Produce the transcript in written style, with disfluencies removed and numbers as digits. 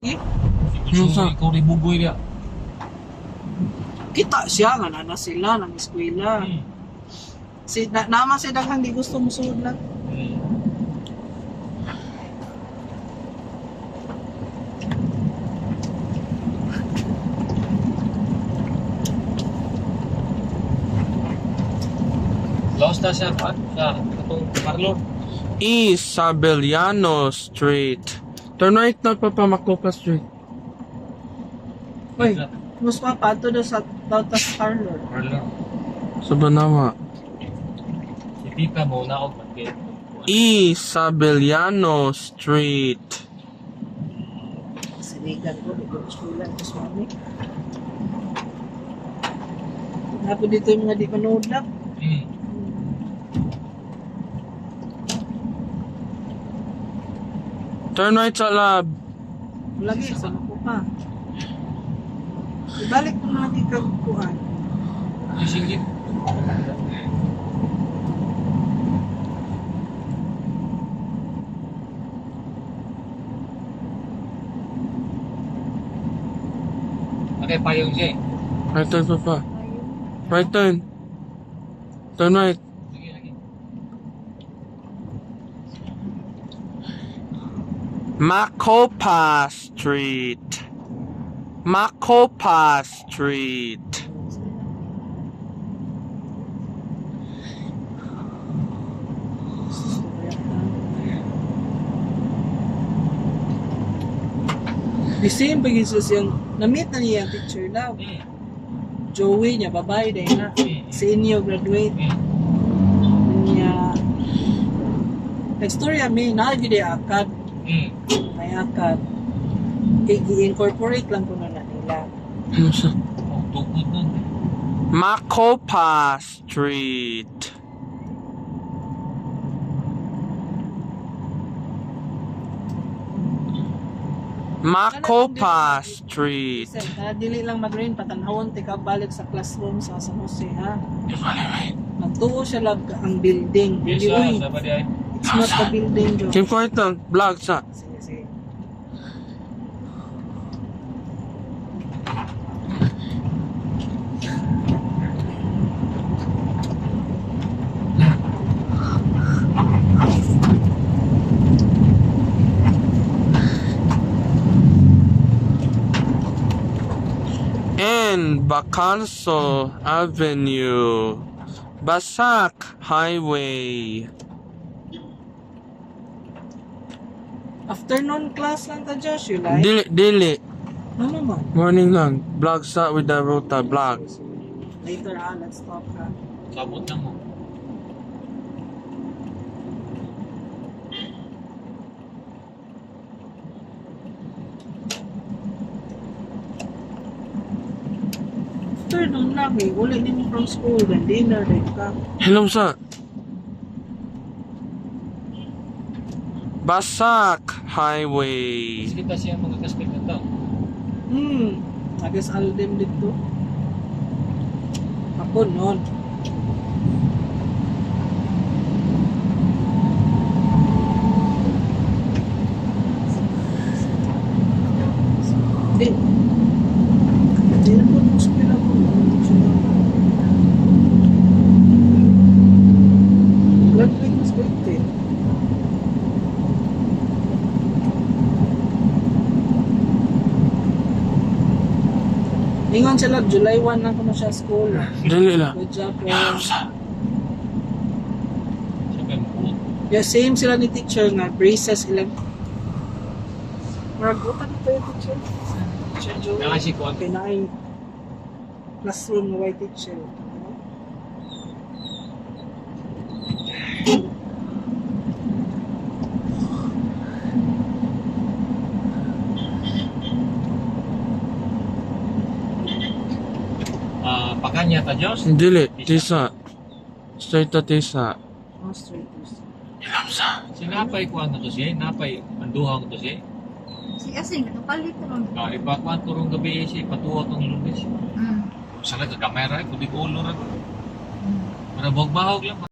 Ikaw rin bugoy niya. Kita siya nga na sila ng eskwela. Naman siya daghang di gusto mo sulod lang. Lost na siya pa sa itong Carlo. Isabeliano Street. Turn right na Macopa Street. Uy, mas papato na sa Tautas Parlor. Carlo. Sa Banawa. Si tita mo na ako pagkit. Isabeliano Street. Sinigan ko, di ko eskwela. Tapos mami. Napo dito yung mga di manood lang. Turn right sa lab. Lagi, sa ko pa. Ibalik mo lagi kagkuhan. Isingit. Okay, payong siya. Right turn papa. Right turn. Turn right. Sige, lagi. Macopa Street. Macopa Street. The same pag siyang na-meet na niya ang teacher na. Joey niya, babae dahil na. Senior graduate. Niya. Nag-story kami, nakagili akad. May akad. I-incorporate lang ko na nila. Ano siya? Oh, tukod nun. Macopa Street. Macopa Street. Dili lang mag-rain, patanhawon, tika balik sa classroom sa San Jose, ha? Magtuo siya lang ang building. Yes, Dili, uy, sa ba di ay? it's not the building, Joe. Keep quiet lang. Vlog sa. Sige, sige. And Bacanso Avenue. Basak Highway. Afternoon class lang ta, Josh, you like? Dili. Ano naman? Morning lang. Vlog sa with the Rota vlog. Later, let's talk, ha? Sabot na mo. Afternoon lang, eh. Uli din mo from school, then dinner, then ka. Hello sa. Basak Highway. Kasi kita siya mga kaspek na tao. Agas Alden dito. Ako nun. Hindi. Hindi na po nung spila ko. Graduate mas birthday. Ingon sila, July 1 lang ko na siya school. Dili lang. Good job, Hello bro. sa. Siya kayo mo. Yeah, same sila ni teacher nga, braces ilang. Maragutan pa yung teacher. Teacher Joey. Nakasi ko. Okay, na ay classroom na white teacher. Pakanya ta, Diyos. Dili. Tisa. Straight to Tisa. Oh, straight to see. Hello sa. Sinapay ko ano to siya. Napay manduhang to siya. Si Asing, nakapalit ron. Ipakuan to rong gabi siya. Patuwa tong lunes. Sana ka kamera. Kundi ko ulo rin. Para bahog lang.